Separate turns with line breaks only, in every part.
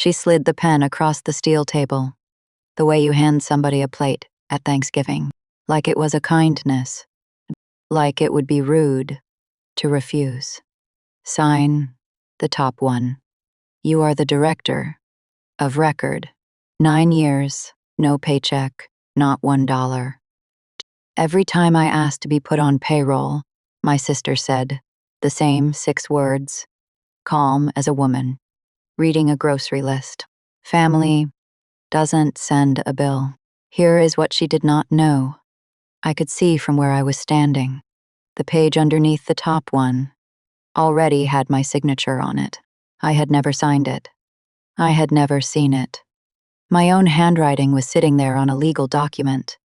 She slid the pen across the steel table, the way you hand somebody a plate at Thanksgiving, like it was a kindness, like it would be rude to refuse. Sign the top one. You are the director of record. 9 years, no paycheck, not $1. Every time I asked to be put on payroll, my sister said the same 6 words, calm as a woman, reading a grocery list. Family doesn't send a bill. Here is what she did not know. I could see from where I was standing. The page underneath the top one already had my signature on it. I had never signed it. I had never seen it. My own handwriting was sitting there on a legal document.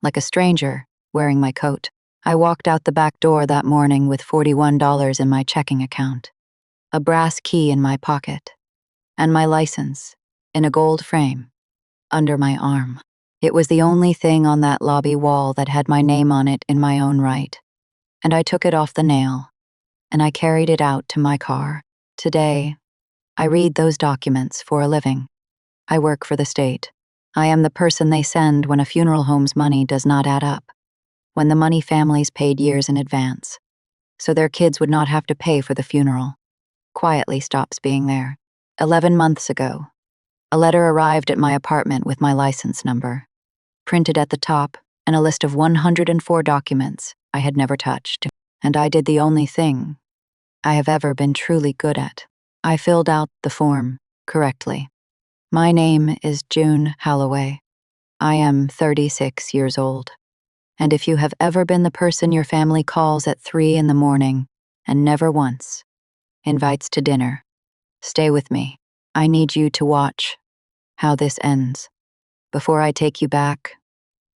Like a stranger, wearing my coat, I walked out the back door that morning with $41 in my checking account, a brass key in my pocket, and my license, in a gold frame, under my arm. It was the only thing on that lobby wall that had my name on it in my own right. And I took it off the nail, and I carried it out to my car. Today, I read those documents for a living. I work for the state. I am the person they send when a funeral home's money does not add up, when the money families paid years in advance, so their kids would not have to pay for the funeral. Quietly stops being there. 11 months ago, a letter arrived at my apartment with my license number, printed at the top, and a list of 104 documents I had never touched. And I did the only thing I have ever been truly good at. I filled out the form correctly. My name is June Holloway. I am 36 years old. And if you have ever been the person your family calls at 3 in the morning and never once invites to dinner, stay with me. I need you to watch how this ends. Before I take you back,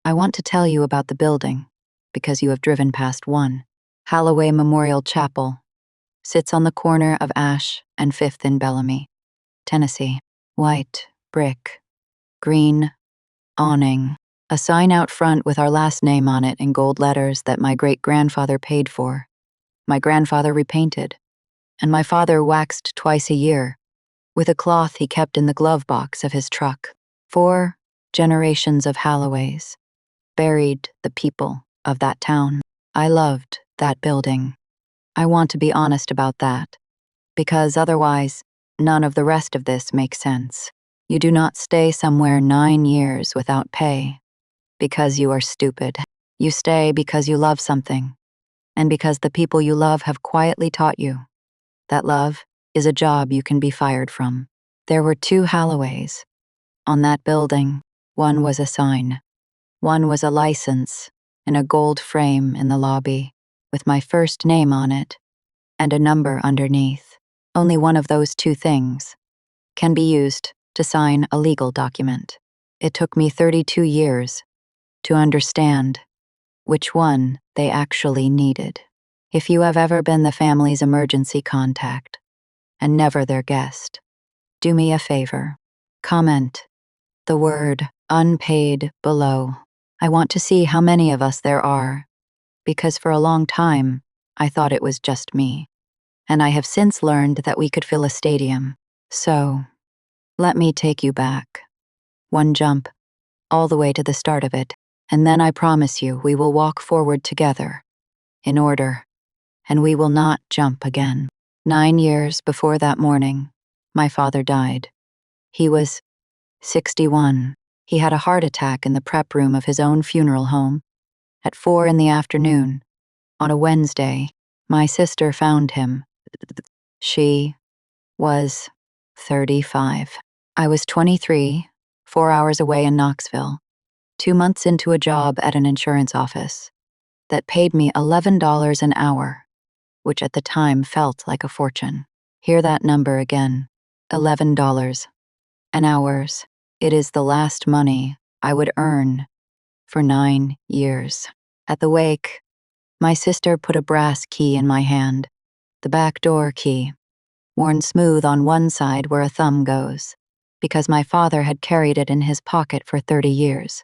I want to tell you about the building, because you have driven past one. Holloway Memorial Chapel sits on the corner of Ash and 5th in Bellamy, Tennessee. White, brick, green, awning, a sign out front with our last name on it in gold letters that my great-grandfather paid for. My grandfather repainted, and my father waxed twice a year, with a cloth he kept in the glove box of his truck. 4 generations of Holloways buried the people of that town. I loved that building. I want to be honest about that, because otherwise, none of the rest of this makes sense. You do not stay somewhere 9 years without pay because you are stupid. You stay because you love something, and because the people you love have quietly taught you that love is a job you can be fired from. There were 2 Holloways on that building. One was a sign. One was a license in a gold frame in the lobby with my first name on it and a number underneath. Only one of those 2 things can be used to sign a legal document. It took me 32 years to understand which one they actually needed. If you have ever been the family's emergency contact and never their guest, do me a favor. Comment the word unpaid below. I want to see how many of us there are, because for a long time, I thought it was just me. And I have since learned that we could fill a stadium. So, let me take you back. 1 jump, all the way to the start of it, and then I promise you we will walk forward together, in order, and we will not jump again. 9 years before that morning, my father died. He was 61. He had a heart attack in the prep room of his own funeral home. At 4 in the afternoon, on a Wednesday, my sister found him. She was 35. I was 23, 4 hours away in Knoxville, 2 months into a job at an insurance office that paid me $11 an hour, which at the time felt like a fortune. Hear that number again, $11 an hour. It is the last money I would earn for 9 years. At the wake, my sister put a brass key in my hand, the back door key, worn smooth on one side where a thumb goes, because my father had carried it in his pocket for 30 years,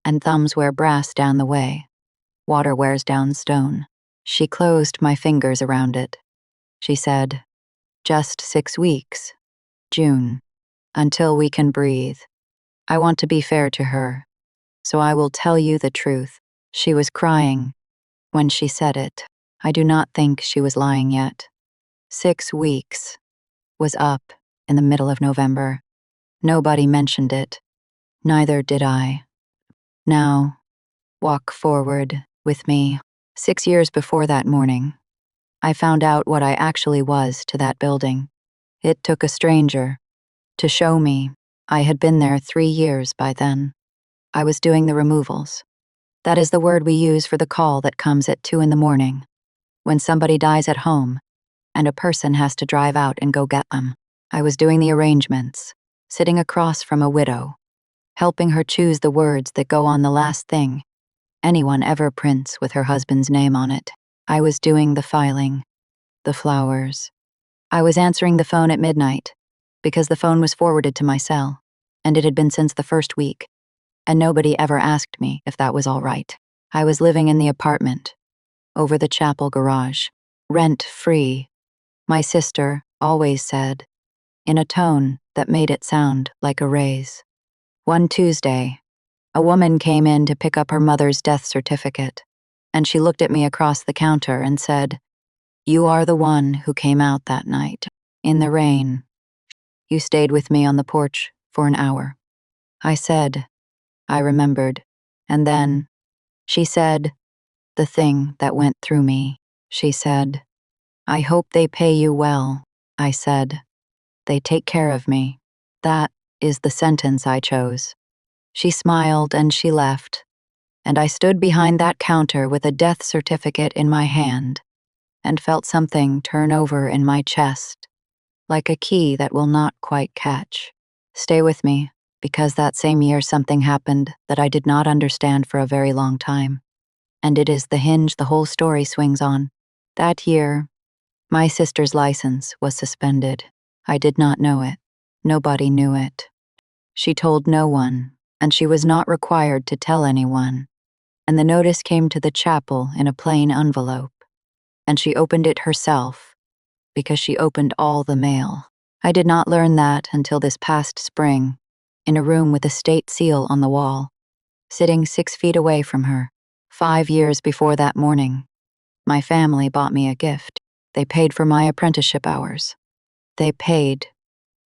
and thumbs wear brass down the way. Water wears down stone. She closed my fingers around it. She said, "Just 6 weeks, June." until we can breathe. I want to be fair to her, so I will tell you the truth. She was crying when she said it. I do not think she was lying yet. 6 weeks was up in the middle of November. Nobody mentioned it. Neither did I. Now, walk forward with me. 6 years before that morning, I found out what I actually was to that building. It took a stranger to show me. I had been there 3 years by then. I was doing the removals. That is the word we use for the call that comes at 2 in the morning, when somebody dies at home and a person has to drive out and go get them. I was doing the arrangements, sitting across from a widow, helping her choose the words that go on the last thing anyone ever prints with her husband's name on it. I was doing the filing, the flowers. I was answering the phone at midnight, because the phone was forwarded to my cell, and it had been since the first week, and nobody ever asked me if that was all right. I was living in the apartment, over the chapel garage, rent-free. My sister always said, in a tone that made it sound like a raise. One Tuesday, a woman came in to pick up her mother's death certificate, and she looked at me across the counter and said, "You are the one who came out that night, in the rain. You stayed with me on the porch for an hour." I said, I remembered, and then, she said, the thing that went through me. She said, "I hope they pay you well." I said, "They take care of me." That is the sentence I chose. She smiled and she left, and I stood behind that counter with a death certificate in my hand and felt something turn over in my chest, like a key that will not quite catch. Stay with me, because that same year something happened that I did not understand for a very long time, and it is the hinge the whole story swings on. That year, my sister's license was suspended. I did not know it. Nobody knew it. She told no one, and she was not required to tell anyone. And the notice came to the chapel in a plain envelope, and she opened it herself, because she opened all the mail. I did not learn that until this past spring, in a room with a state seal on the wall, sitting 6 feet away from her. 5 years before that morning, my family bought me a gift. They paid for my apprenticeship hours. They paid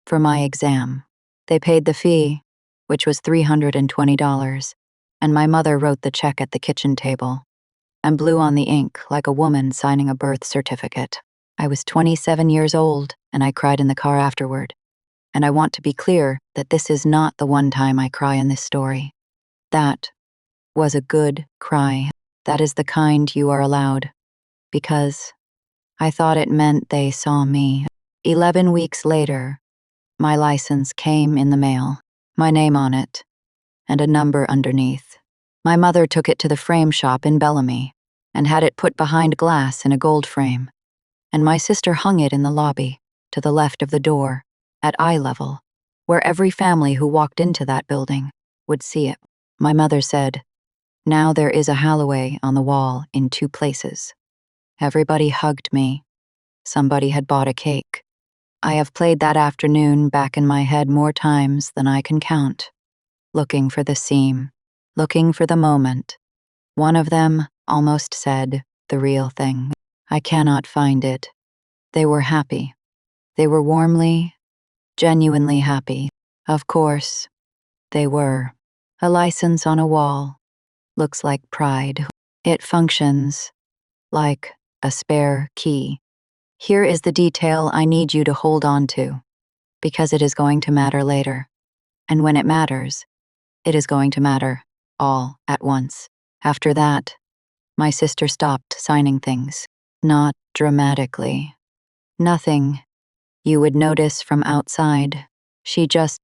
for my exam. They paid the fee, which was $320, and my mother wrote the check at the kitchen table and blew on the ink like a woman signing a birth certificate. I was 27 years old, and I cried in the car afterward. And I want to be clear that this is not the one time I cry in this story. That was a good cry. That is the kind you are allowed, because I thought it meant they saw me. 11 weeks later, my license came in the mail, my name on it, and a number underneath. My mother took it to the frame shop in Bellamy and had it put behind glass in a gold frame, and my sister hung it in the lobby, to the left of the door, at eye level, where every family who walked into that building would see it. My mother said, "Now there is a Halloway on the wall in 2 places." Everybody hugged me. Somebody had bought a cake. I have played that afternoon back in my head more times than I can count, looking for the seam, looking for the moment. One of them almost said the real thing. I cannot find it. They were happy. They were warmly, genuinely happy. Of course, they were. A license on a wall looks like pride. It functions like a spare key. Here is the detail I need you to hold on to, because it is going to matter later. And when it matters, it is going to matter all at once. After that, my sister stopped signing things. Not dramatically. Nothing you would notice from outside. She just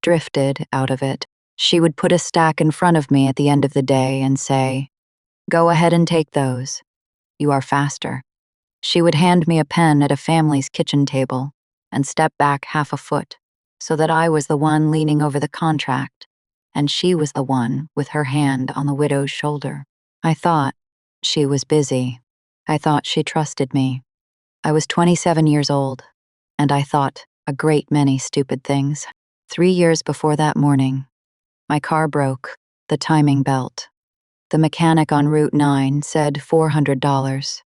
drifted out of it. She would put a stack in front of me at the end of the day and say, "Go ahead and take those. You are faster." She would hand me a pen at a family's kitchen table and step back half a foot so that I was the one leaning over the contract and she was the one with her hand on the widow's shoulder. I thought she was busy. I thought she trusted me. I was 27 years old, and I thought a great many stupid things. 3 years before that morning, my car broke, the timing belt. The mechanic on Route 9 said $400,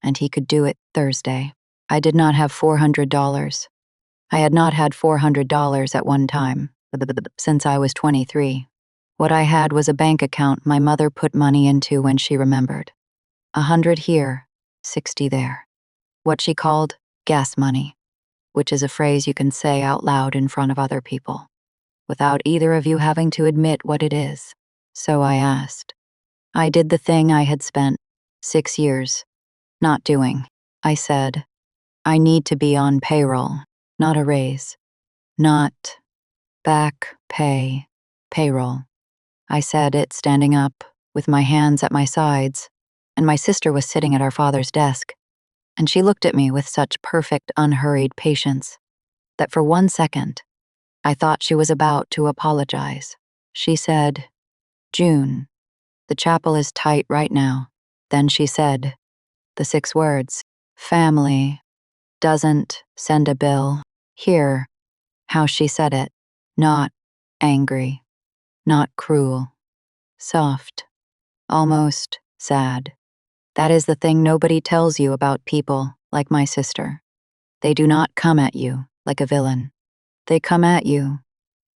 and he could do it Thursday. I did not have $400. I had not had $400 at one time, since I was 23. What I had was a bank account my mother put money into when she remembered. 100 here, 60 there. What she called gas money, which is a phrase you can say out loud in front of other people, without either of you having to admit what it is. So I asked. I did the thing I had spent 6 years not doing. I said, I need to be on payroll, not a raise. Not back pay, payroll. I said it standing up, with my hands at my sides, and my sister was sitting at our father's desk, and she looked at me with such perfect, unhurried patience that for 1 second, I thought she was about to apologize. She said, June, the chapel is tight right now. Then she said, the 6 words, family doesn't send a bill. Hear how she said it, not angry, not cruel, soft, almost sad. That is the thing nobody tells you about people like my sister. They do not come at you like a villain. They come at you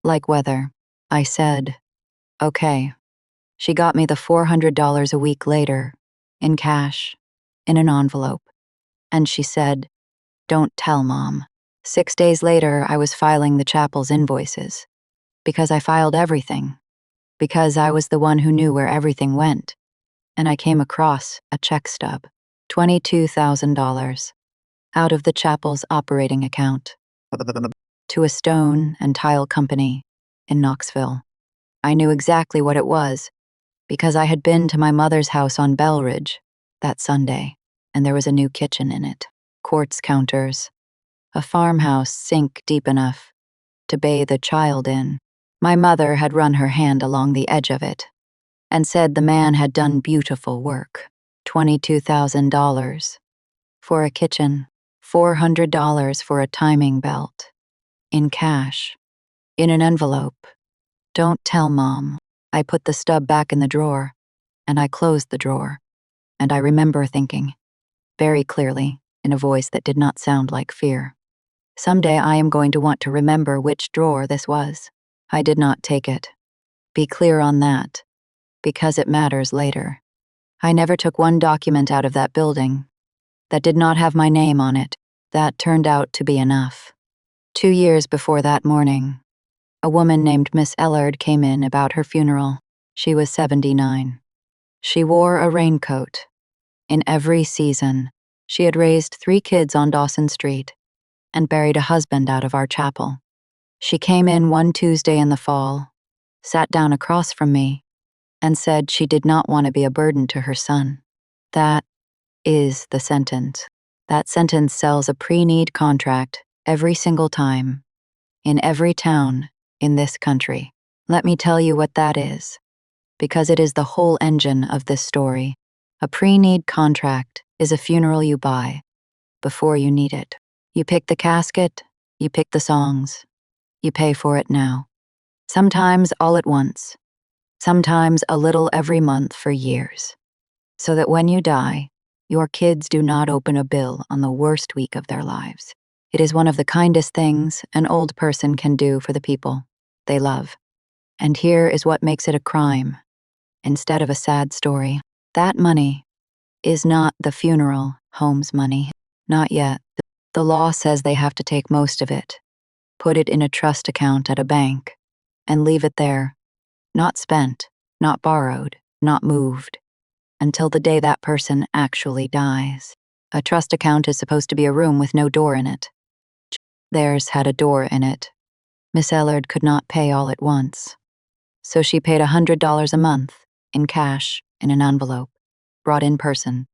like weather. I said, okay. She got me the $400 a week later, in cash, in an envelope. And she said, don't tell Mom. 6 days later, I was filing the chapel's invoices. Because I filed everything. Because I was the one who knew where everything went. And I came across a check stub, $22,000, out of the chapel's operating account, to a stone and tile company in Knoxville. I knew exactly what it was, because I had been to my mother's house on Belridge that Sunday, and there was a new kitchen in it, quartz counters, a farmhouse sink deep enough to bathe a child in. My mother had run her hand along the edge of it and said the man had done beautiful work. $22,000 for a kitchen, $400 for a timing belt, in cash, in an envelope. Don't tell Mom. I put the stub back in the drawer, and I closed the drawer, and I remember thinking, very clearly, in a voice that did not sound like fear, someday I am going to want to remember which drawer this was. I did not take it. Be clear on that, because it matters later. I never took one document out of that building that did not have my name on it. That turned out to be enough. 2 years before that morning, a woman named Miss Ellard came in about her funeral. She was 79. She wore a raincoat. In every season, she had raised 3 kids on Dawson Street and buried a husband out of our chapel. She came in one Tuesday in the fall, sat down across from me, and said she did not want to be a burden to her son. That is the sentence. That sentence sells a pre-need contract every single time, in every town in this country. Let me tell you what that is, because it is the whole engine of this story. A pre-need contract is a funeral you buy before you need it. You pick the casket, you pick the songs, you pay for it now. Sometimes all at once, sometimes a little every month for years, so that when you die, your kids do not open a bill on the worst week of their lives. It is one of the kindest things an old person can do for the people they love. And here is what makes it a crime, instead of a sad story. That money is not the funeral home's money. Not yet. The law says they have to take most of it, put it in a trust account at a bank, and leave it there, not spent, not borrowed, not moved, until the day that person actually dies. A trust account is supposed to be a room with no door in it. Theirs had a door in it. Miss Ellard could not pay all at once, so she paid $100 a month, in cash, in an envelope, brought in person,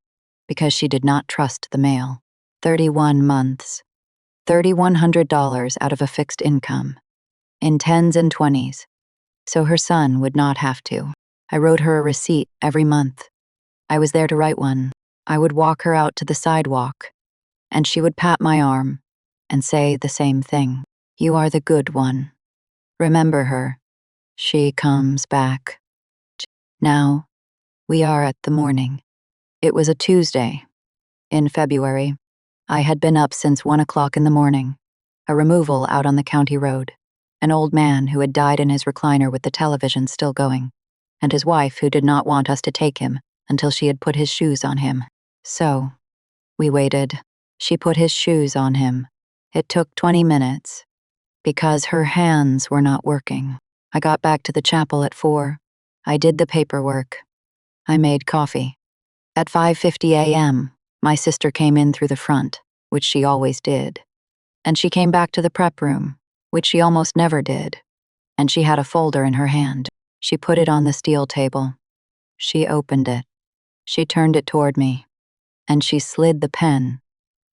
because she did not trust the mail. 31 months, $3,100 out of a fixed income, in 10s and 20s, so her son would not have to. I wrote her a receipt every month. I was there to write one. I would walk her out to the sidewalk, and she would pat my arm and say the same thing. You are the good one. Remember her. She comes back. Now, we are at the morning. It was a Tuesday. In February, I had been up since 1 o'clock in the morning. A removal out on the county road. An old man who had died in his recliner with the television still going. And his wife who did not want us to take him until she had put his shoes on him. So, we waited. She put his shoes on him. It took 20 minutes. Because her hands were not working. I got back to the chapel at 4. I did the paperwork. I made coffee. At 5:50 a.m., my sister came in through the front, which she always did. And she came back to the prep room, which she almost never did. And she had a folder in her hand. She put it on the steel table. She opened it. She turned it toward me. And she slid the pen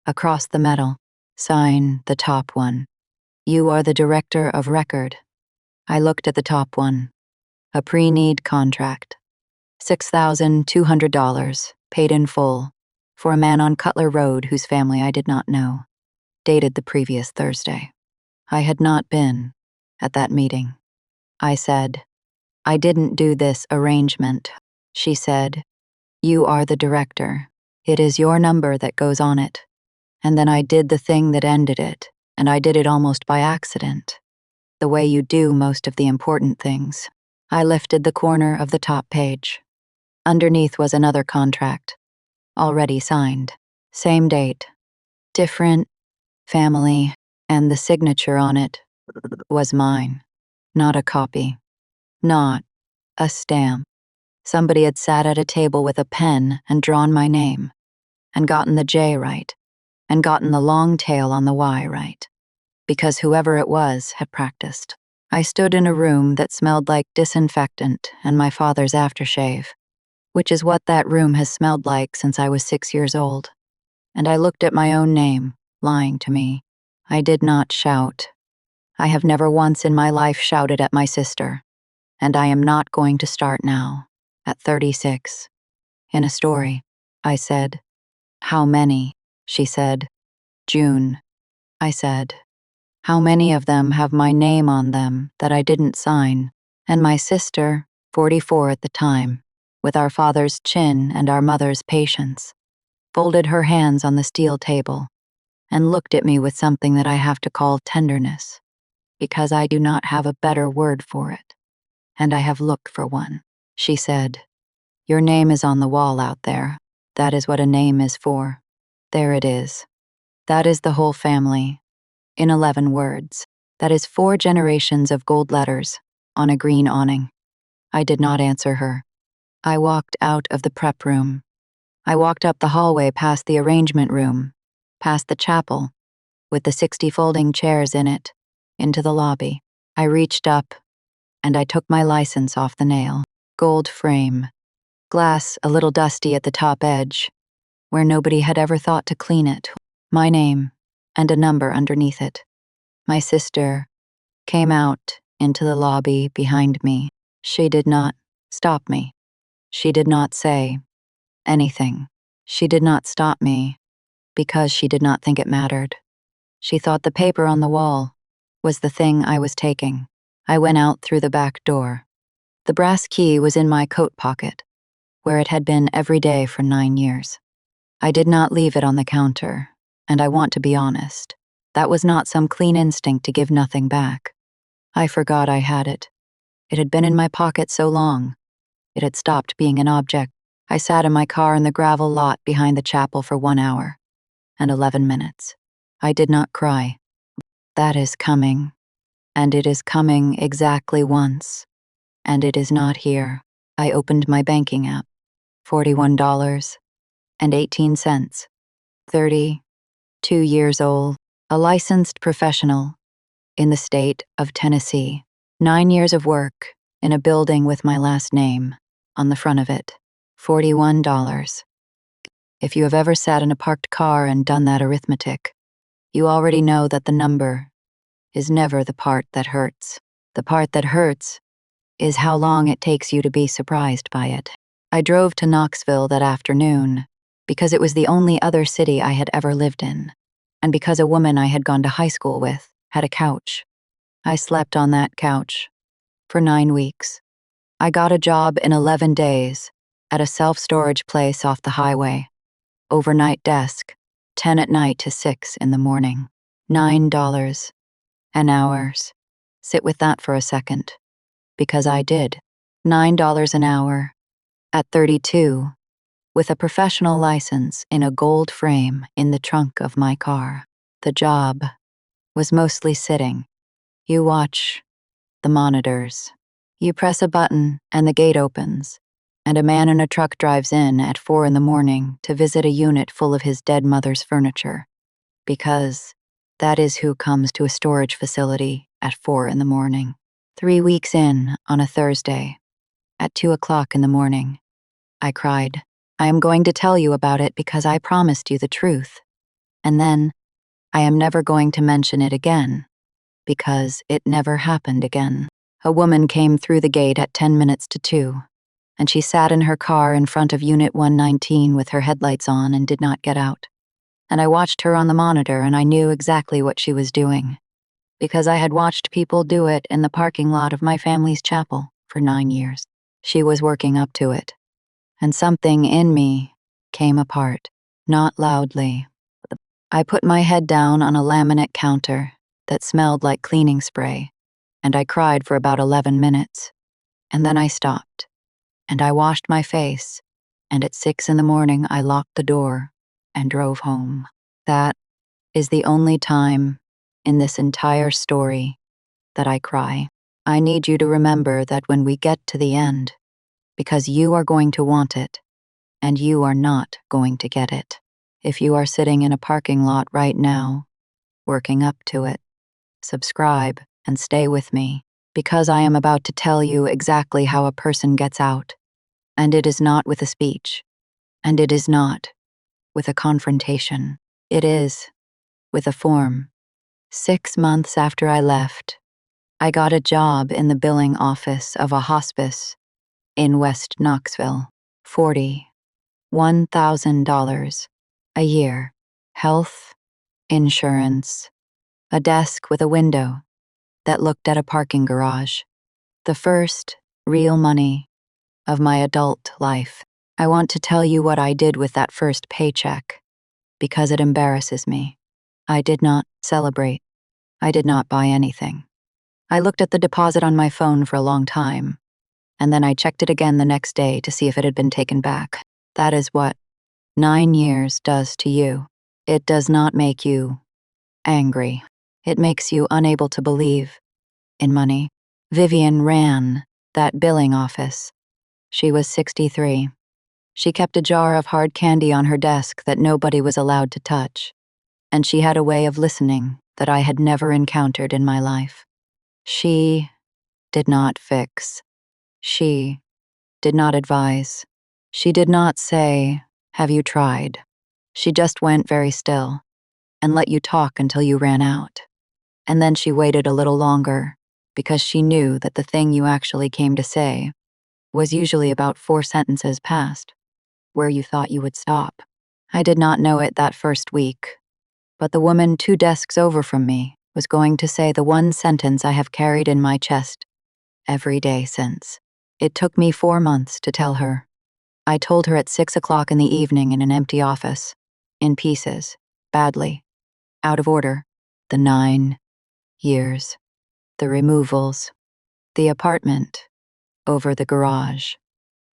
across the metal. Sign the top one. You are the director of record. I looked at the top one. A pre-need contract. $6,200, paid in full, for a man on Cutler Road whose family I did not know. Dated the previous Thursday. I had not been at that meeting. I said, I didn't do this arrangement. She said, you are the director. It is your number that goes on it. And then I did the thing that ended it, and I did it almost by accident. The way you do most of the important things. I lifted the corner of the top page. Underneath was another contract. Already signed. Same date. Different. Family. And the signature on it was mine. Not a copy. Not a stamp. Somebody had sat at a table with a pen and drawn my name. And gotten the J right. And gotten the long tail on the Y right. Because whoever it was had practiced. I stood in a room that smelled like disinfectant and my father's aftershave, which is what that room has smelled like since I was 6 years old. And I looked at my own name, lying to me. I did not shout. I have never once in my life shouted at my sister, and I am not going to start now, at 36. In a story, I said. How many? She said. June. I said. How many of them have my name on them that I didn't sign? And my sister, 44 at the time, with our father's chin and our mother's patience, folded her hands on the steel table and looked at me with something that I have to call tenderness, because I do not have a better word for it, and I have looked for one. She said, your name is on the wall out there. That is what a name is for. There it is. That is the whole family. In 11 words. That is 4 generations of gold letters on a green awning. I did not answer her. I walked out of the prep room. I walked up the hallway past the arrangement room, past the chapel, with the 60 folding chairs in it, into the lobby. I reached up, and I took my license off the nail. Gold frame. Glass a little dusty at the top edge, where nobody had ever thought to clean it. My name, and a number underneath it. My sister came out into the lobby behind me. She did not stop me. She did not say anything. She did not stop me because she did not think it mattered. She thought the paper on the wall was the thing I was taking. I went out through the back door. The brass key was in my coat pocket, where it had been every day for 9 years. I did not leave it on the counter, and I want to be honest. That was not some clean instinct to give nothing back. I forgot I had it. It had been in my pocket so long. It had stopped being an object. I sat in my car in the gravel lot behind the chapel for 1 hour and 11 minutes. I did not cry. That is coming. And it is coming exactly once. And it is not here. I opened my banking app. $41.18. 32 years old. A licensed professional in the state of Tennessee. 9 years of work in a building with my last name on the front of it. $41. If you have ever sat in a parked car and done that arithmetic, you already know that the number is never the part that hurts. The part that hurts is how long it takes you to be surprised by it. I drove to Knoxville that afternoon because it was the only other city I had ever lived in, and because a woman I had gone to high school with had a couch. I slept on that couch for 9 weeks. I got a job in 11 days at a self-storage place off the highway. Overnight desk, 10 at night to 6 in the morning. $9 an hour. Sit with that for a second. Because I did. $9 an hour. At 32, with a professional license in a gold frame in the trunk of my car. The job was mostly sitting. You watch the monitors. You press a button and the gate opens, and a man in a truck drives in at 4 in the morning to visit a unit full of his dead mother's furniture. Because that is who comes to a storage facility at 4 in the morning. 3 weeks in, on a Thursday, at 2 o'clock in the morning, I cried. I am going to tell you about it because I promised you the truth. And then, I am never going to mention it again, because it never happened again. A woman came through the gate at 10 minutes to 2, and she sat in her car in front of Unit 119 with her headlights on and did not get out. And I watched her on the monitor and I knew exactly what she was doing, because I had watched people do it in the parking lot of my family's chapel for 9 years. She was working up to it, and something in me came apart, not loudly. I put my head down on a laminate counter that smelled like cleaning spray, and I cried for about 11 minutes. And then I stopped, and I washed my face, and at 6 in the morning I locked the door and drove home. That is the only time in this entire story that I cry. I need you to remember that when we get to the end, because you are going to want it, and you are not going to get it. If you are sitting in a parking lot right now, working up to it, subscribe and stay with me, because I am about to tell you exactly how a person gets out. And it is not with a speech, and it is not with a confrontation. It is with a form. 6 months after I left, I got a job in the billing office of a hospice in West Knoxville. $41,000 a year. Health, insurance, a desk with a window that looked at a parking garage. The first real money of my adult life. I want to tell you what I did with that first paycheck, because it embarrasses me. I did not celebrate. I did not buy anything. I looked at the deposit on my phone for a long time, and then I checked it again the next day to see if it had been taken back. That is what 9 years does to you. It does not make you angry. It makes you unable to believe in money. Vivian ran that billing office. She was 63. She kept a jar of hard candy on her desk that nobody was allowed to touch, and she had a way of listening that I had never encountered in my life. She did not fix. She did not advise. She did not say, "Have you tried?" She just went very still and let you talk until you ran out. And then she waited a little longer, because she knew that the thing you actually came to say was usually about 4 sentences past where you thought you would stop. I did not know it that first week, but the woman 2 desks over from me was going to say the one sentence I have carried in my chest every day since. It took me 4 months to tell her. I told her at 6 o'clock in the evening in an empty office, in pieces, badly, out of order. The 9 years, the removals, the apartment over the garage,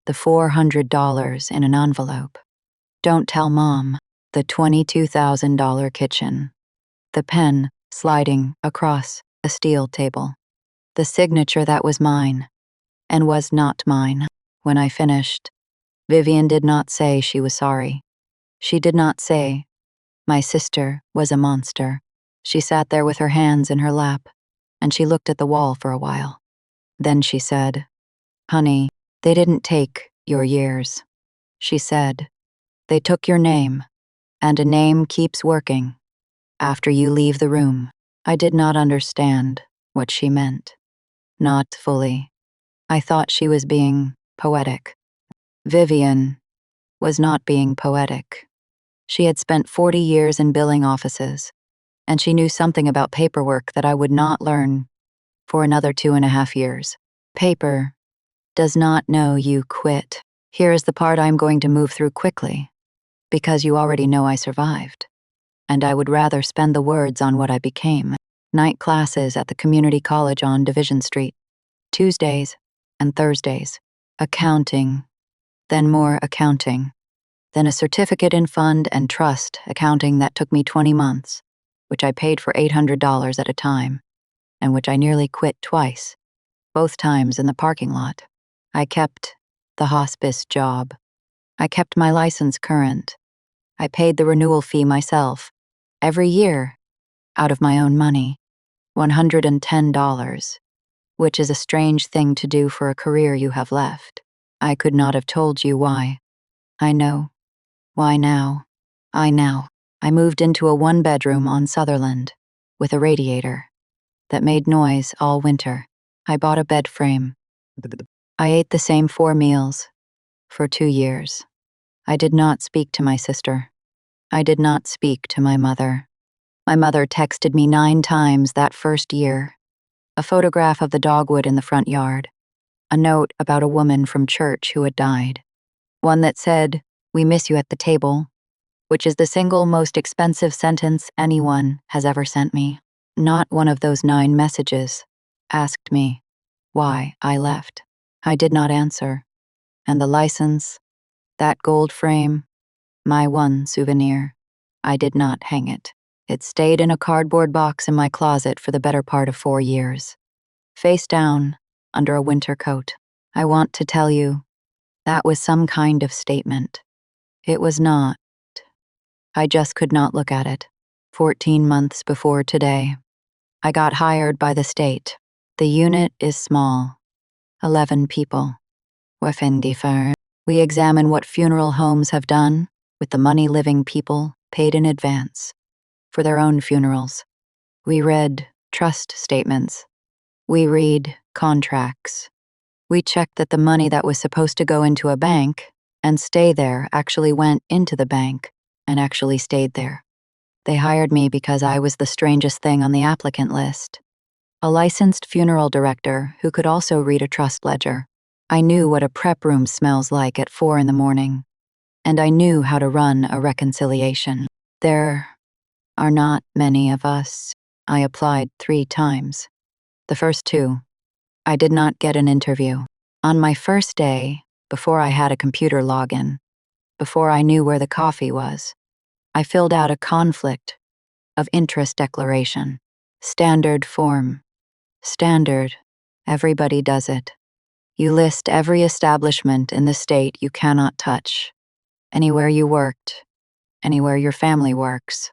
the $400 in an envelope. Don't tell Mom. The $22,000 kitchen, the pen sliding across a steel table, the signature that was mine and was not mine. When I finished, Vivian did not say she was sorry. She did not say my sister was a monster. She sat there with her hands in her lap, and she looked at the wall for a while. Then she said, "Honey, they didn't take your years." She said, "They took your name, and a name keeps working after you leave the room." I did not understand what she meant. Not fully. I thought she was being poetic. Vivian was not being poetic. She had spent 40 years in billing offices, and she knew something about paperwork that I would not learn for another 2.5 years. Paper does not know you quit. Here is the part I'm going to move through quickly, because you already know I survived. And I would rather spend the words on what I became. Night classes at the community college on Division Street. Tuesdays and Thursdays. Accounting. Then more accounting. Then a certificate in fund and trust accounting that took me 20 months, which I paid for $800 at a time, and which I nearly quit twice, both times in the parking lot. I kept the hospice job. I kept my license current. I paid the renewal fee myself, every year, out of my own money, $110, which is a strange thing to do for a career you have left. I could not have told you why. I know. Why now? I know. I moved into a 1-bedroom on Sutherland, with a radiator, that made noise all winter. I bought a bed frame. I ate the same 4 meals, for 2 years. I did not speak to my sister. I did not speak to my mother. My mother texted me 9 times that first year. A photograph of the dogwood in the front yard. A note about a woman from church who had died. One that said, "We miss you at the table," which is the single most expensive sentence anyone has ever sent me. Not one of those 9 messages asked me why I left. I did not answer. And the license, that gold frame, my one souvenir, I did not hang it. It stayed in a cardboard box in my closet for the better part of 4 years. Face down, under a winter coat. I want to tell you, that was some kind of statement. It was not. I just could not look at it. 14 months before today, I got hired by the state. The unit is small. 11 people. We examine what funeral homes have done with the money living people paid in advance for their own funerals. We read trust statements. We read contracts. We check that the money that was supposed to go into a bank and stay there actually went into the bank and actually stayed there. They hired me because I was the strangest thing on the applicant list. A licensed funeral director who could also read a trust ledger. I knew what a prep room smells like at 4 in the morning, and I knew how to run a reconciliation. There are not many of us. I applied 3 times. The first 2, I did not get an interview. On my first day, before I had a computer login, before I knew where the coffee was, I filled out a conflict of interest declaration. Standard form. Standard. Everybody does it. You list every establishment in the state you cannot touch. Anywhere you worked. Anywhere your family works.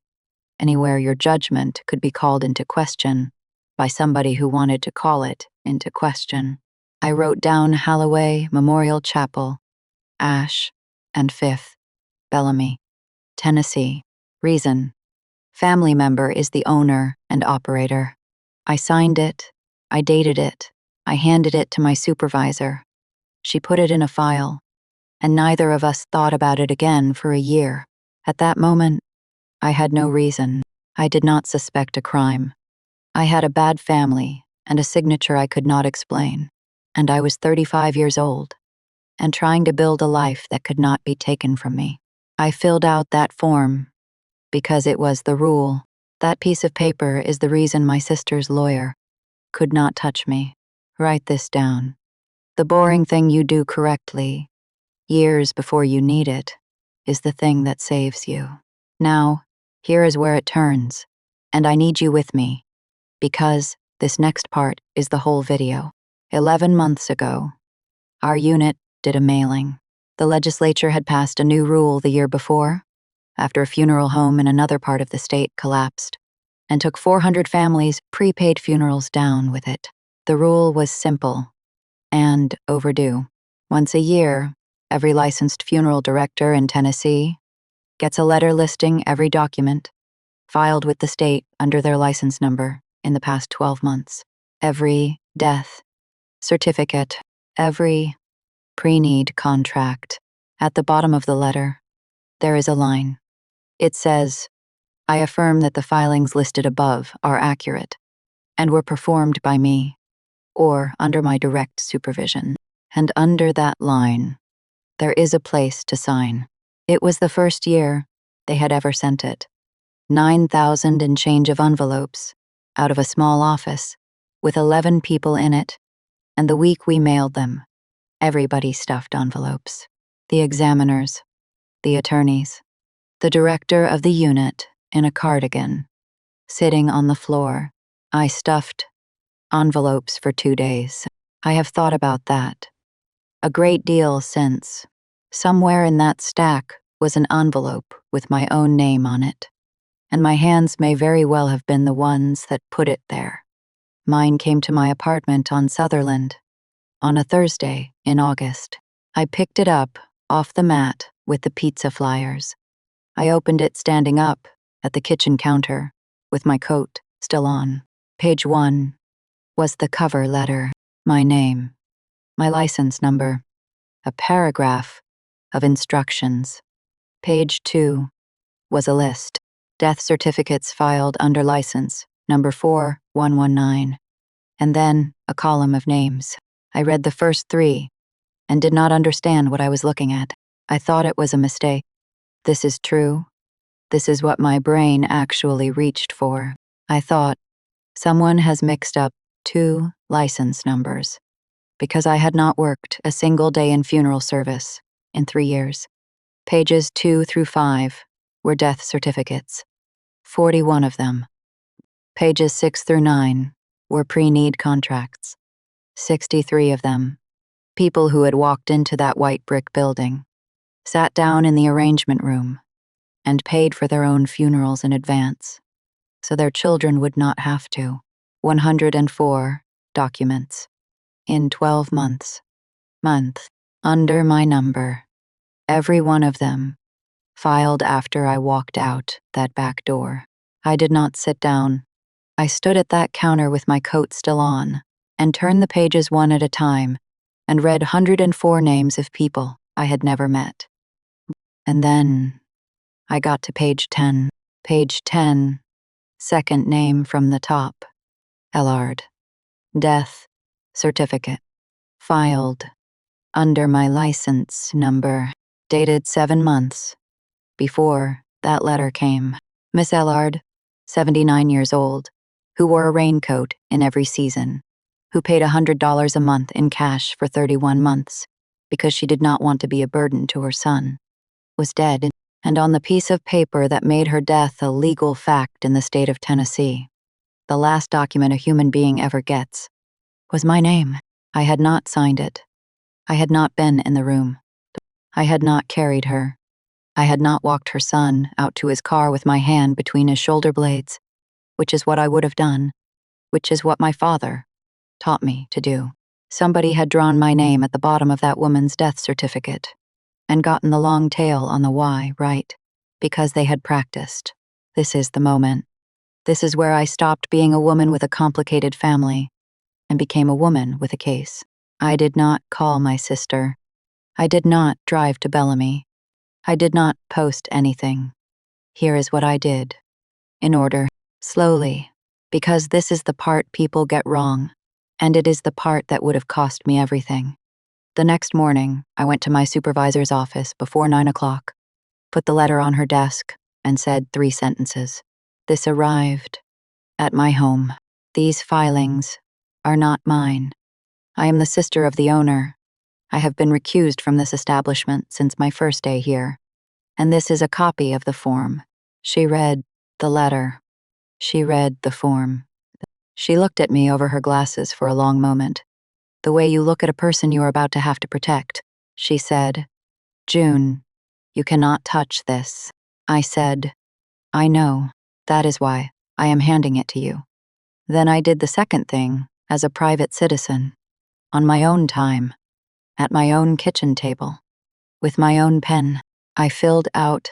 Anywhere your judgment could be called into question by somebody who wanted to call it into question. I wrote down Holloway Memorial Chapel, Ash and 5th, Bellamy, Tennessee. Reason: family member is the owner and operator. I signed it, I dated it, I handed it to my supervisor. She put it in a file, and neither of us thought about it again for a year. At that moment, I had no reason. I did not suspect a crime. I had a bad family and a signature I could not explain, and I was 35 years old and trying to build a life that could not be taken from me. I filled out that form because it was the rule. That piece of paper is the reason my sister's lawyer could not touch me. Write this down. The boring thing you do correctly, years before you need it, is the thing that saves you. Now, here is where it turns, and I need you with me, because this next part is the whole video. 11 months ago, our unit did a mailing. The legislature had passed a new rule the year before, after a funeral home in another part of the state collapsed, and took 400 families' prepaid funerals down with it. The rule was simple and overdue. Once a year, every licensed funeral director in Tennessee gets a letter listing every document filed with the state under their license number in the past 12 months. Every death certificate, every pre-need contract. At the bottom of the letter, there is a line. It says, "I affirm that the filings listed above are accurate and were performed by me or under my direct supervision. And under that line, there is a place to sign. It was the first year they had ever sent it. 9,000 and change of envelopes out of a small office with 11 people in it, and the week we mailed them, everybody stuffed envelopes. The examiners, the attorneys, the director of the unit in a cardigan, sitting on the floor. I stuffed envelopes for 2 days. I have thought about that a great deal since. Somewhere in that stack was an envelope with my own name on it, and my hands may very well have been the ones that put it there. Mine came to my apartment on Sutherland on a Thursday in August. I picked it up off the mat with the pizza flyers. I opened it standing up at the kitchen counter with my coat still on. Page 1 was the cover letter, my name, my license number, a paragraph of instructions. Page 2 was a list, death certificates filed under license, number 4119, and then a column of names. I read the first 3 and did not understand what I was looking at. I thought it was a mistake. This is true. This is what my brain actually reached for. I thought, someone has mixed up 2 license numbers, because I had not worked a single day in funeral service in 3 years. Pages 2 through 5 were death certificates, 41 of them. Pages 6 through 9 were pre-need contracts, 63 of them. People who had walked into that white brick building, sat down in the arrangement room, and paid for their own funerals in advance, so their children would not have to. 104 documents in 12 months. Under my number. Every one of them filed after I walked out that back door. I did not sit down. I stood at that counter with my coat still on and turned the pages one at a time and read 104 names of people I had never met. And then I got to page 10. Page 10, second name from the top. Ellard. Death certificate. Filed under my license number. Dated 7 months before that letter came. Miss Ellard, 79 years old, who wore a raincoat in every season, who paid $100 a month in cash for 31 months because she did not want to be a burden to her son, was dead, and on the piece of paper that made her death a legal fact in the state of Tennessee, the last document a human being ever gets, was my name. I had not signed it. I had not been in the room. I had not carried her. I had not walked her son out to his car with my hand between his shoulder blades, which is what I would have done, which is what my father taught me to do. Somebody had drawn my name at the bottom of that woman's death certificate and gotten the long tail on the Y right, because they had practiced. This is the moment. This is where I stopped being a woman with a complicated family and became a woman with a case. I did not call my sister. I did not drive to Bellamy. I did not post anything. Here is what I did. In order, slowly, because this is the part people get wrong, and it is the part that would have cost me everything. The next morning, I went to my supervisor's office before 9 o'clock, put the letter on her desk, and said 3 sentences. This arrived at my home. These filings are not mine. I am the sister of the owner. I have been recused from this establishment since my first day here, and this is a copy of the form. She read the letter. She read the form. She looked at me over her glasses for a long moment. The way you look at a person you are about to have to protect. She said, June, you cannot touch this. I said, I know. That is why I am handing it to you. Then I did the second thing as a private citizen, on my own time, at my own kitchen table, with my own pen. I filled out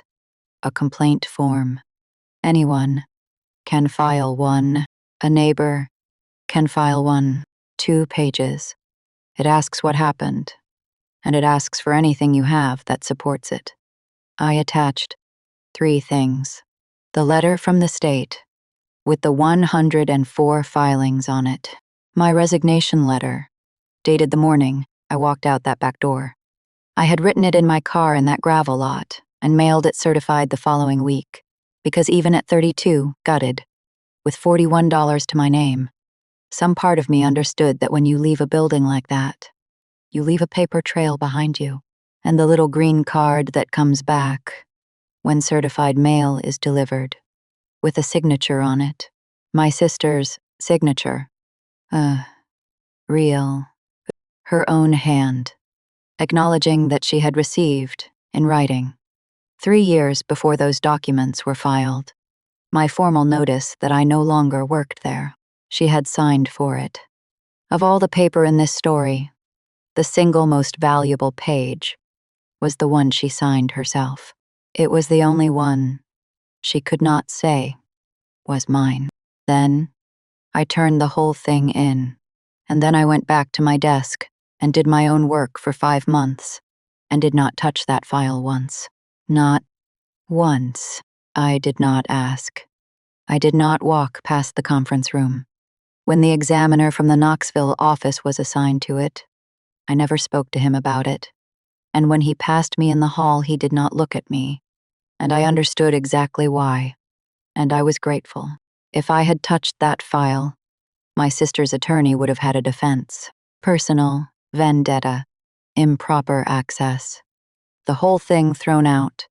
a complaint form. Anyone can file one. A neighbor can file one. 2 pages. It asks what happened, and it asks for anything you have that supports it. I attached 3 things. The letter from the state, with the 104 filings on it. My resignation letter, dated the morning I walked out that back door. I had written it in my car in that gravel lot and mailed it certified the following week, because even at 32, gutted, with $41 to my name, some part of me understood that when you leave a building like that, you leave a paper trail behind you, and the little green card that comes back when certified mail is delivered, with a signature on it, my sister's signature, real, her own hand, acknowledging that she had received, in writing, 3 years before those documents were filed, my formal notice that I no longer worked there. She had signed for it. Of all the paper in this story, the single most valuable page was the one she signed herself. It was the only one she could not say was mine. Then I turned the whole thing in, and then I went back to my desk and did my own work for 5 months and did not touch that file once. Not once. I did not ask. I did not walk past the conference room. When the examiner from the Knoxville office was assigned to it, I never spoke to him about it. And when he passed me in the hall, he did not look at me, and I understood exactly why, and I was grateful. If I had touched that file, my sister's attorney would have had a defense. Personal, vendetta, improper access. The whole thing thrown out.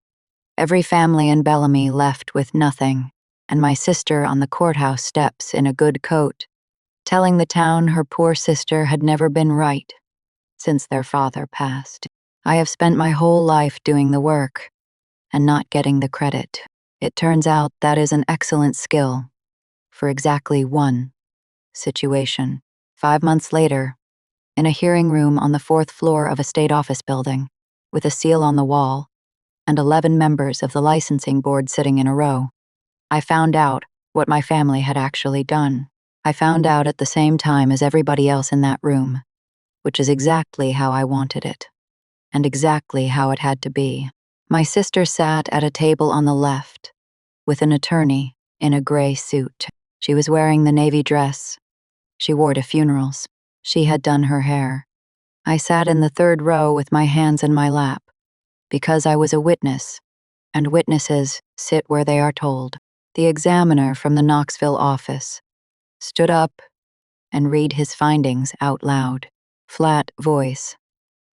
Every family in Bellamy left with nothing, and my sister on the courthouse steps in a good coat, telling the town her poor sister had never been right since their father passed. I have spent my whole life doing the work and not getting the credit. It turns out that is an excellent skill for exactly one situation. 5 months later, in a hearing room on the 4th floor of a state office building, with a seal on the wall, and 11 members of the licensing board sitting in a row, I found out what my family had actually done. I found out at the same time as everybody else in that room, which is exactly how I wanted it, and exactly how it had to be. My sister sat at a table on the left, with an attorney in a gray suit. She was wearing the navy dress she wore to funerals. She had done her hair. I sat in the 3rd row with my hands in my lap, because I was a witness, and witnesses sit where they are told. The examiner from the Knoxville office stood up and read his findings out loud. Flat voice.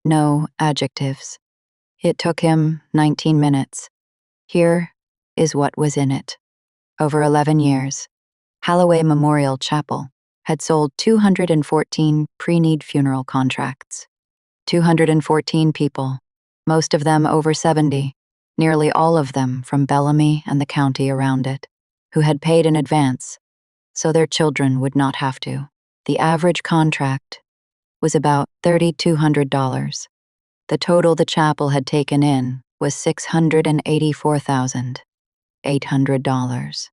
No adjectives. It took him 19 minutes. Here is what was in it. Over 11 years, Holloway Memorial Chapel had sold 214 pre-need funeral contracts. 214 people, most of them over 70, nearly all of them from Bellamy and the county around it, who had paid in advance, so their children would not have to. The average contract was about $3,200. The total the chapel had taken in was $684,800.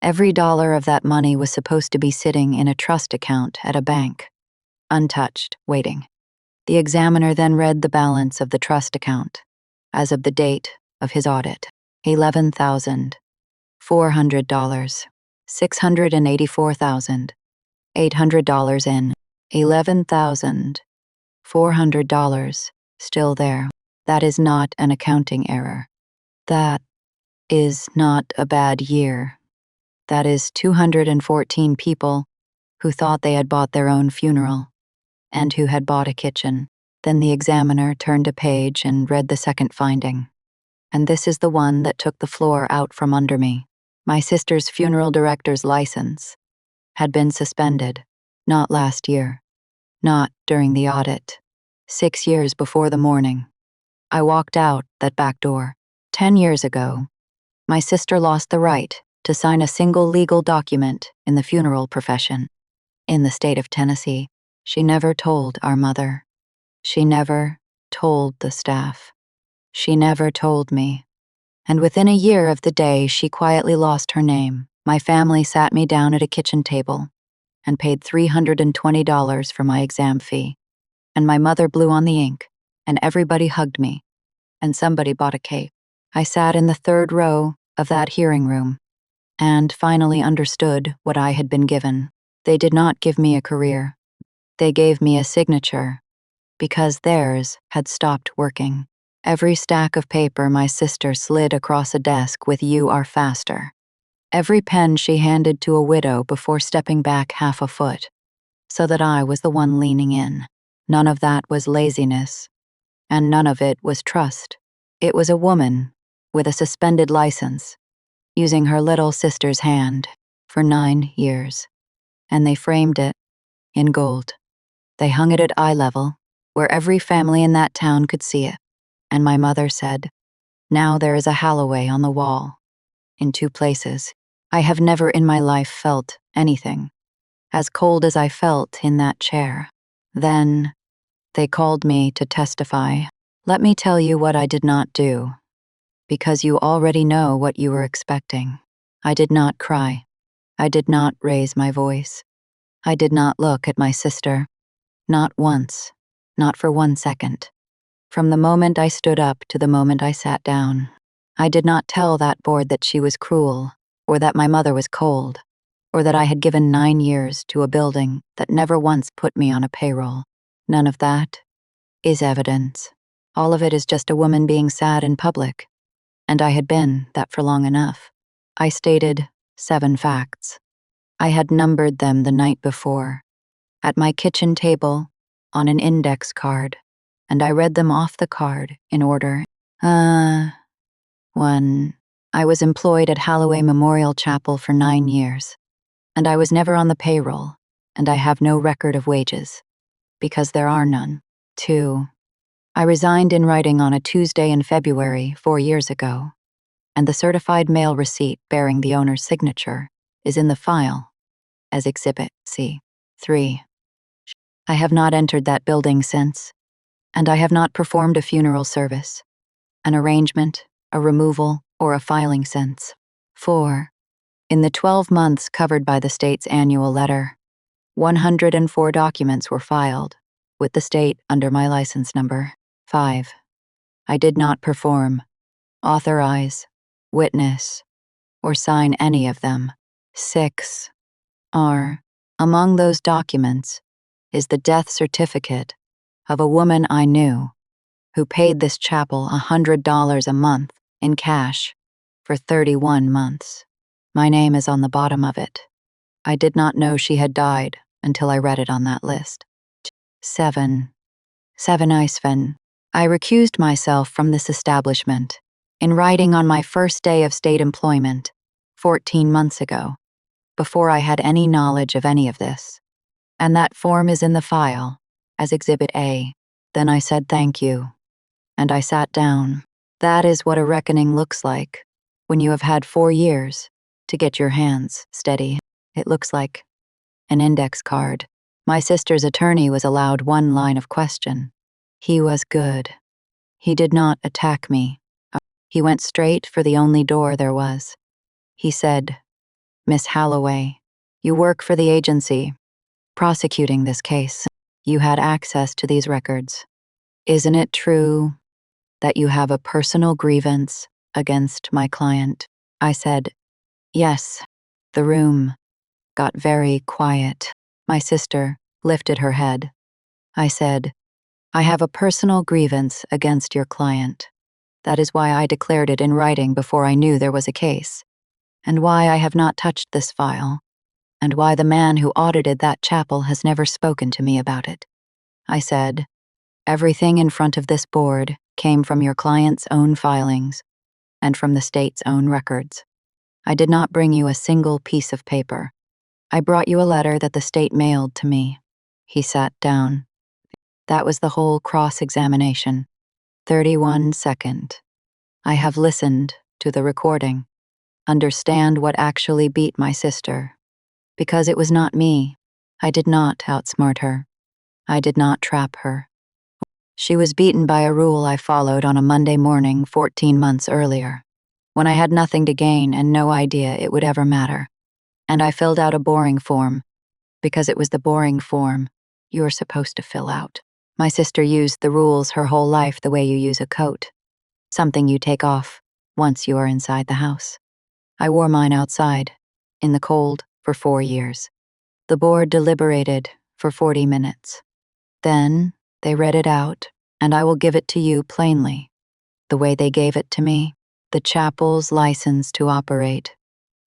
Every dollar of that money was supposed to be sitting in a trust account at a bank, untouched, waiting. The examiner then read the balance of the trust account, as of the date of his audit. $11,400, $684,800 in, $11,400 still there. That is not an accounting error. That is not a bad year. That is 214 people who thought they had bought their own funeral and who had bought a kitchen. Then the examiner turned a page and read the second finding. And this is the one that took the floor out from under me. My sister's funeral director's license had been suspended, not last year, not during the audit, 6 years before the morning I walked out that back door. 10 years ago, my sister lost the right to sign a single legal document in the funeral profession. In the state of Tennessee, she never told our mother. She never told the staff. She never told me. And within a year of the day she quietly lost her name, my family sat me down at a kitchen table and paid $320 for my exam fee. And my mother blew on the ink, and everybody hugged me, and somebody bought a cake. I sat in the 3rd row of that hearing room and finally understood what I had been given. They did not give me a career. They gave me a signature because theirs had stopped working. Every stack of paper my sister slid across a desk with "You are faster." Every pen she handed to a widow before stepping back half a foot, so that I was the one leaning in. None of that was laziness, and none of it was trust. It was a woman with a suspended license, using her little sister's hand for 9 years, and they framed it in gold. They hung it at eye level, where every family in that town could see it, and my mother said, "Now there is a Holloway on the wall." In 2 places, I have never in my life felt anything as cold as I felt in that chair. Then they called me to testify. Let me tell you what I did not do, because you already know what you were expecting. I did not cry. I did not raise my voice. I did not look at my sister. Not once. Not for 1 second. From the moment I stood up to the moment I sat down. I did not tell that board that she was cruel, or that my mother was cold, or that I had given 9 years to a building that never once put me on a payroll. None of that is evidence. All of it is just a woman being sad in public, and I had been that for long enough. I stated 7 facts. I had numbered them the night before, at my kitchen table, on an index card, and I read them off the card in order. 1. I was employed at Holloway Memorial Chapel for 9 years, and I was never on the payroll, and I have no record of wages, because there are none. 2. I resigned in writing on a Tuesday in February 4 years ago, and the certified mail receipt bearing the owner's signature is in the file as Exhibit C. 3. I have not entered that building since, and I have not performed a funeral service, an arrangement, a removal, or a filing since. 4. In the 12 months covered by the state's annual letter, 104 documents were filed, with the state under my license number. 5. I did not perform, authorize, witness, or sign any of them. 6. Among those documents is the death certificate of a woman I knew who paid this chapel $100 a month in cash for 31 months. My name is on the bottom of it. I did not know she had died until I read it on that list. 7. Sven. I recused myself from this establishment in writing on my first day of state employment, 14 months ago, before I had any knowledge of any of this. And that form is in the file as Exhibit A. Then I said thank you, and I sat down. That is what a reckoning looks like when you have had 4 years to get your hands steady. It looks like an index card. My sister's attorney was allowed 1 line of question. He was good. He did not attack me. He went straight for the only door there was. He said, "Miss Holloway, you work for the agency prosecuting this case. You had access to these records. Isn't it true that you have a personal grievance against my client?" I said, "Yes." The room got very quiet. My sister lifted her head. I said, "I have a personal grievance against your client. That is why I declared it in writing before I knew there was a case, and why I have not touched this file, and why the man who audited that chapel has never spoken to me about it." I said, "Everything in front of this board came from your client's own filings and from the state's own records. I did not bring you a single piece of paper. I brought you a letter that the state mailed to me." He sat down. That was the whole cross-examination. 31 second. I have listened to the recording. Understand what actually beat my sister. Because it was not me. I did not outsmart her. I did not trap her. She was beaten by a rule I followed on a Monday morning 14 months earlier, when I had nothing to gain and no idea it would ever matter. And I filled out a boring form, because it was the boring form you're supposed to fill out. My sister used the rules her whole life the way you use a coat, something you take off once you are inside the house. I wore mine outside, in the cold, for 4 years. The board deliberated for 40 minutes. Then they read it out, and I will give it to you plainly, the way they gave it to me. The chapel's license to operate.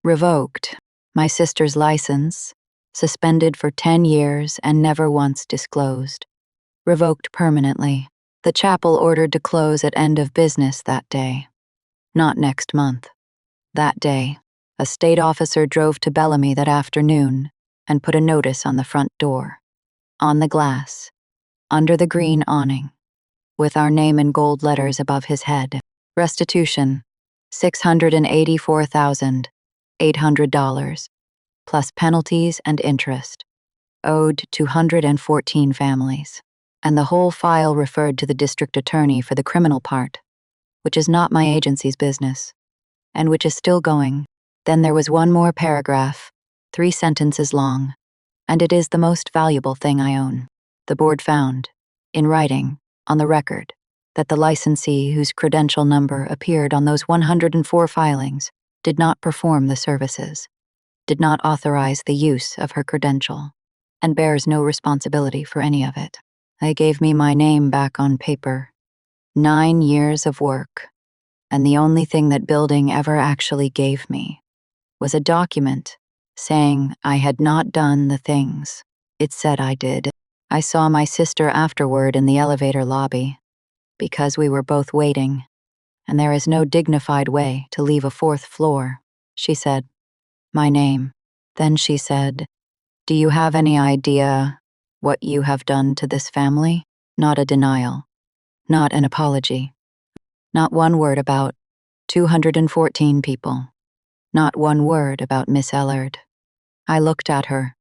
Revoked. My sister's license, suspended for 10 years and never once disclosed. Revoked permanently. The chapel ordered to close at end of business that day. Not next month. That day, a state officer drove to Bellamy that afternoon and put a notice on the front door. On the glass, under the green awning, with our name in gold letters above his head. Restitution, $684,800, plus penalties and interest, owed 214 families. And the whole file referred to the district attorney for the criminal part, which is not my agency's business, and which is still going. Then there was one more paragraph, 3 sentences long, and it is the most valuable thing I own. The board found, in writing, on the record, that the licensee whose credential number appeared on those 104 filings did not perform the services, did not authorize the use of her credential, and bears no responsibility for any of it. They gave me my name back on paper. 9 years of work, and the only thing that building ever actually gave me was a document saying I had not done the things it said I did. I saw my sister afterward in the elevator lobby, because we were both waiting, and there is no dignified way to leave a 4th floor. She said, "My name." Then she said, "Do you have any idea what you have done to this family?" Not a denial, not an apology, not one word about 214 people, not one word about Miss Ellard. I looked at her,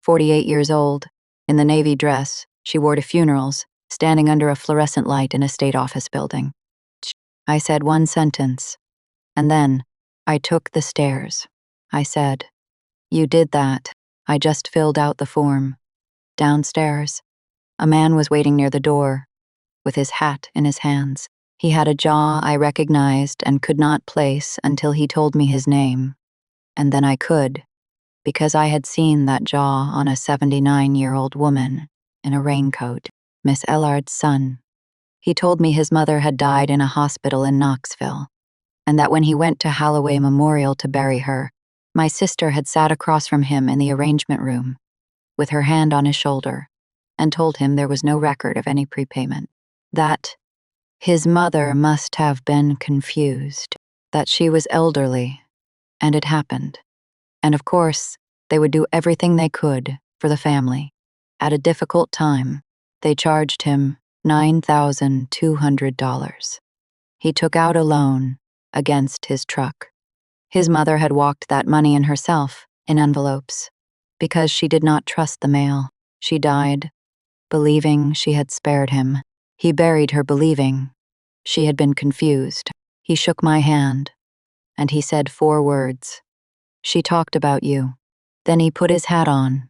48 years old, in the navy dress she wore to funerals, standing under a fluorescent light in a state office building. I said one sentence, and then I took the stairs. I said, "You did that. I just filled out the form." Downstairs, a man was waiting near the door, with his hat in his hands. He had a jaw I recognized and could not place until he told me his name. And then I could, because I had seen that jaw on a 79-year-old woman in a raincoat, Miss Ellard's son. He told me his mother had died in a hospital in Knoxville, and that when he went to Holloway Memorial to bury her, my sister had sat across from him in the arrangement room, with her hand on his shoulder, and told him there was no record of any prepayment. That his mother must have been confused, that she was elderly, and it happened. And of course, they would do everything they could for the family. At a difficult time, they charged him $9,200. He took out a loan against his truck. His mother had walked that money in herself, in envelopes, because she did not trust the mail. She died, believing she had spared him. He buried her believing she had been confused. He shook my hand, and he said 4 words. "She talked about you." Then he put his hat on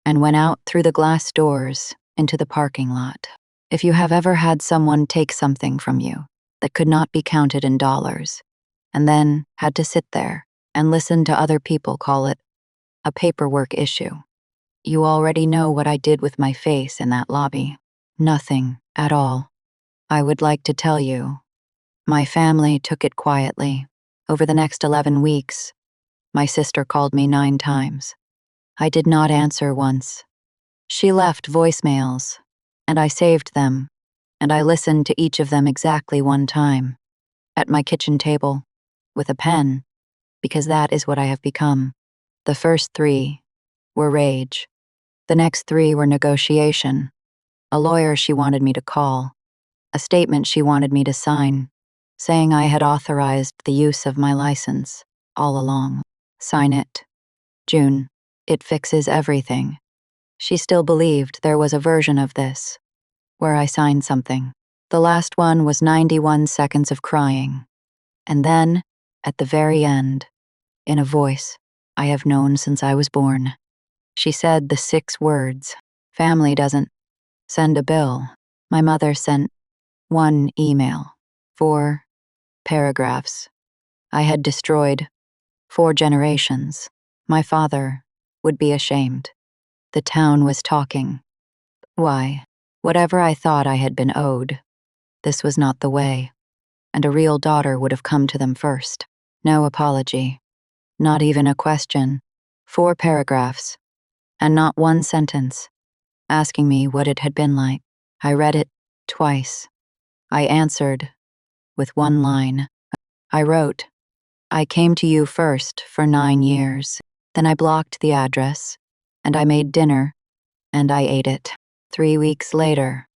and went out through the glass doors into the parking lot. If you have ever had someone take something from you that could not be counted in dollars, and then had to sit there and listen to other people call it a paperwork issue, you already know what I did with my face in that lobby. Nothing at all. I would like to tell you. My family took it quietly. Over the next 11 weeks, my sister called me 9 times. I did not answer once. She left voicemails, and I saved them, and I listened to each of them exactly 1 time, at my kitchen table, with a pen, because that is what I have become. The first 3 were rage. The next 3 were negotiation. A lawyer she wanted me to call. A statement she wanted me to sign, saying I had authorized the use of my license all along. Sign it. June. It fixes everything. She still believed there was a version of this, where I signed something. The last one was 91 seconds of crying. And then, at the very end, in a voice I have known since I was born, she said the 6 words, "Family doesn't send a bill." My mother sent 1 email, 4 paragraphs. I had destroyed 4 generations. My father would be ashamed. The town was talking. Why, whatever I thought I had been owed, this was not the way, and a real daughter would have come to them first. No apology, not even a question, 4 paragraphs, and not one sentence, asking me what it had been like. I read it twice. I answered with one line. I wrote, I came to you first for 9 years. Then I blocked the address, and I made dinner, and I ate it. 3 weeks later,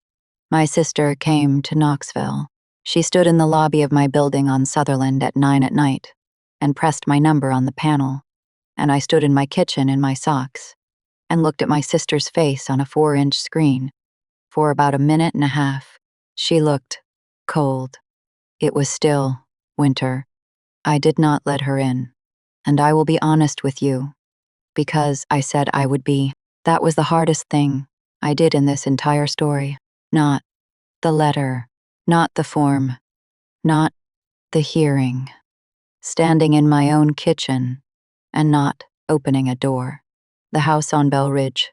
my sister came to Knoxville. She stood in the lobby of my building on Sutherland at 9 at night and pressed my number on the panel, and I stood in my kitchen in my socks and looked at my sister's face on a 4-inch screen. For about a minute and a half, she looked cold. It was still winter. I did not let her in, and I will be honest with you, because I said I would be. That was the hardest thing I did in this entire story. Not the letter, not the form, not the hearing, standing in my own kitchen and not opening a door. The house on Bell Ridge,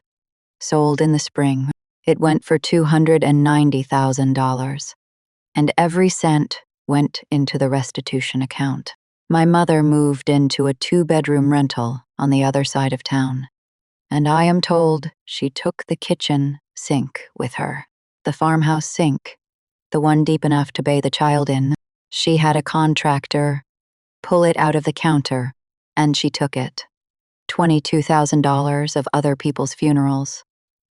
sold in the spring. It went for $290,000, and every cent went into the restitution account. My mother moved into a 2-bedroom rental on the other side of town, and I am told she took the kitchen sink with her. The farmhouse sink, the one deep enough to bathe a child in. She had a contractor pull it out of the counter, and she took it. $22,000 of other people's funerals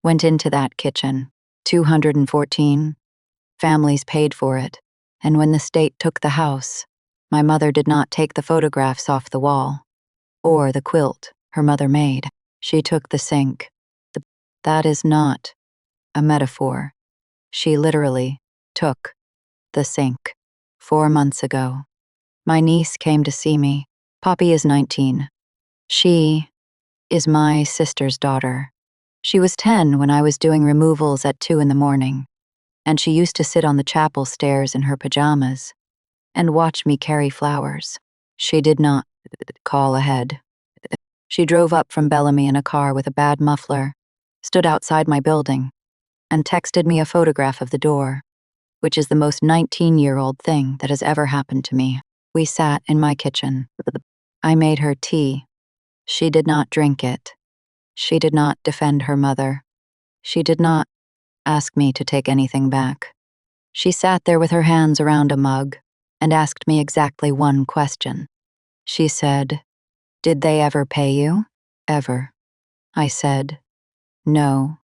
went into that kitchen. 214 families paid for it, and when the state took the house, my mother did not take the photographs off the wall, or the quilt her mother made. She took the sink. That is not a metaphor. She literally took the sink. 4 months ago, my niece came to see me. Poppy is 19. She is my sister's daughter. She was 10 when I was doing removals at 2 in the morning, and she used to sit on the chapel stairs in her pajamas and watch me carry flowers. She did not call ahead. She drove up from Bellamy in a car with a bad muffler, stood outside my building, and texted me a photograph of the door, which is the most 19-year-old thing that has ever happened to me. We sat in my kitchen. I made her tea. She did not drink it. She did not defend her mother. She did not ask me to take anything back. She sat there with her hands around a mug and asked me exactly one question. She said, "Did they ever pay you?" "Ever." I said, "No."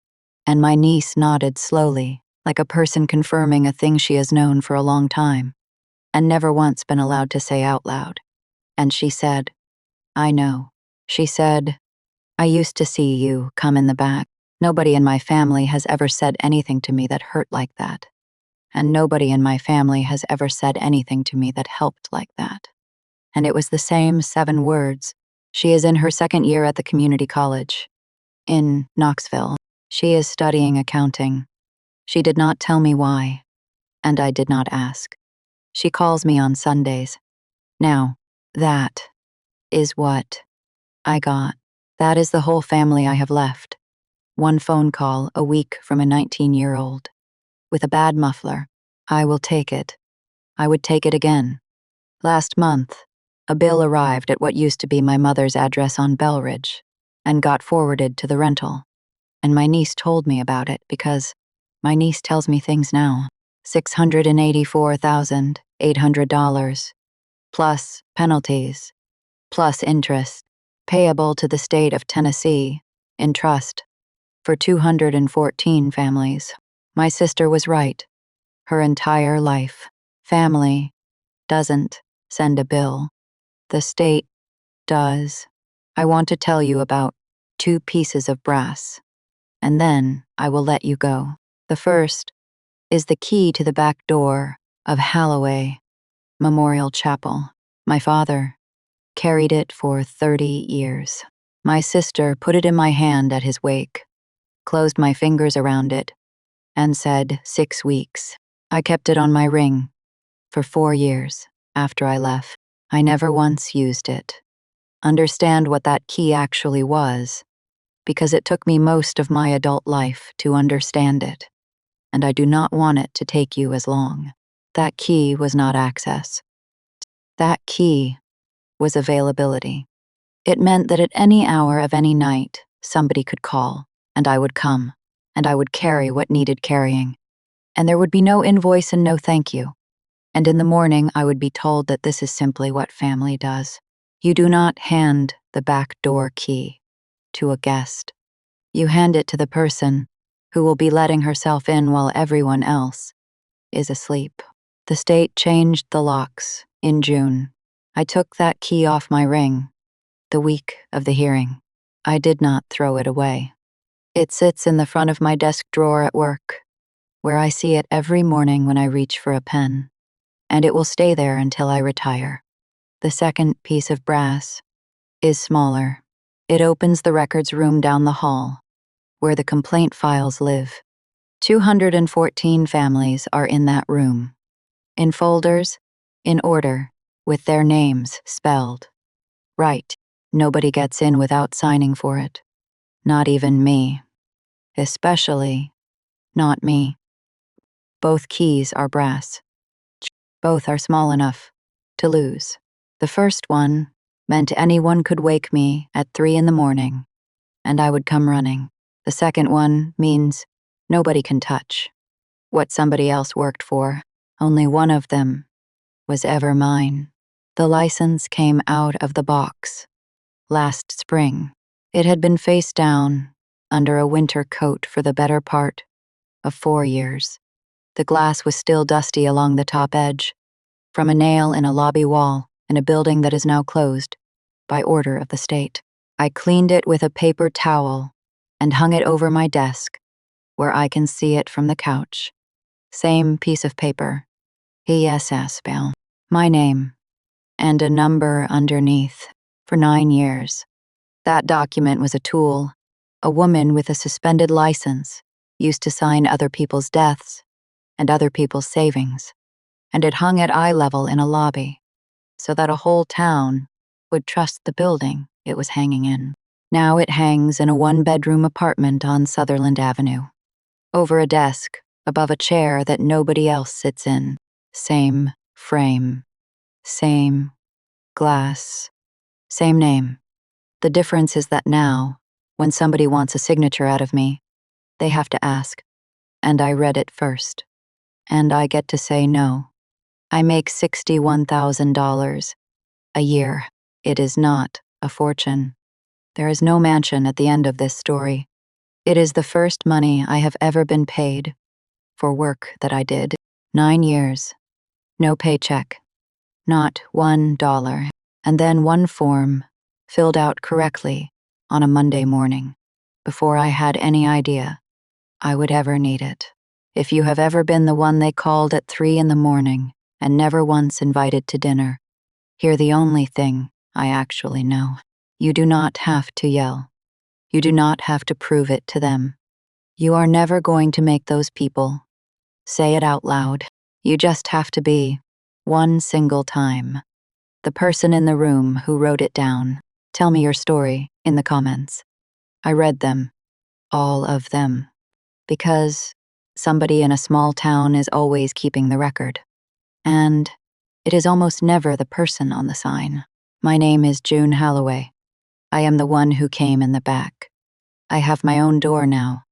And my niece nodded slowly, like a person confirming a thing she has known for a long time and never once been allowed to say out loud. And she said, "I know." She said, "I used to see you come in the back. Nobody in my family has ever said anything to me that hurt like that. And nobody in my family has ever said anything to me that helped like that." And it was the same 7 words. She is in her 2nd year at the community college in Knoxville. She is studying accounting. She did not tell me why, and I did not ask. She calls me on Sundays. Now, that is what I got. That is the whole family I have left. 1 phone call a week from a 19-year-old. With a bad muffler. I will take it. I would take it again. Last month, a bill arrived at what used to be my mother's address on Belridge and got forwarded to the rental. And my niece told me about it because my niece tells me things now. $684,800, plus penalties, plus interest, payable to the state of Tennessee, in trust, for 214 families. My sister was right. Her entire life. Family doesn't send a bill. The state does. I want to tell you about 2 pieces of brass, and then I will let you go. The first is the key to the back door of Halloway Memorial Chapel. My father carried it for 30 years. My sister put it in my hand at his wake, closed my fingers around it, and said 6 weeks. I kept it on my ring for 4 years after I left. I never once used it. Understand what that key actually was. because it took me most of my adult life to understand it, and I do not want it to take you as long. That key was not access. That key was availability. It meant that at any hour of any night, somebody could call, and I would come, and I would carry what needed carrying. And there would be no invoice and no thank you. And in the morning, I would be told that this is simply what family does. You do not hand the back door key to a guest. You hand it to the person who will be letting herself in while everyone else is asleep. The state changed the locks in June. I took that key off my ring the week of the hearing. I did not throw it away. It sits in the front of my desk drawer at work, where I see it every morning when I reach for a pen, and it will stay there until I retire. The second piece of brass is smaller. It opens the records room down the hall, where the complaint files live. 214 families are in that room, in folders, in order, with their names spelled right. Nobody gets in without signing for it. Not even me. Especially not me. Both keys are brass. Both are small enough to lose. The first one meant anyone could wake me at 3 in the morning, and I would come running. The second one means nobody can touch what somebody else worked for. Only one of them was ever mine. The license came out of the box last spring. It had been face down under a winter coat for the better part of 4 years. The glass was still dusty along the top edge, from a nail in a lobby wall in a building that is now closed by order of the state. I cleaned it with a paper towel and hung it over my desk, where I can see it from the couch. Same piece of paper. ESS spell. My name. And a number underneath. For 9 years. That document was a tool. A woman with a suspended license used to sign other people's deaths and other people's savings, and it hung at eye level in a lobby, so that a whole town would trust the building it was hanging in. Now it hangs in a 1-bedroom apartment on Sutherland Avenue, over a desk, above a chair that nobody else sits in. Same frame, same glass, same name. The difference is that now, when somebody wants a signature out of me, they have to ask, and I read it first. And I get to say no. I make $61,000 a year. It is not a fortune. There is no mansion at the end of this story. It is the first money I have ever been paid for work that I did. 9 years. No paycheck. Not $1. And then one form, filled out correctly, on a Monday morning, before I had any idea I would ever need it. If you have ever been the one they called at 3 in the morning and never once invited to dinner, hear the only thing I actually know. You do not have to yell. You do not have to prove it to them. You are never going to make those people say it out loud. You just have to be, one single time, the person in the room who wrote it down. Tell me your story in the comments. I read them, all of them, because somebody in a small town is always keeping the record. And it is almost never the person on the sign. My name is June Holloway. I am the one who came in the back. I have my own door now,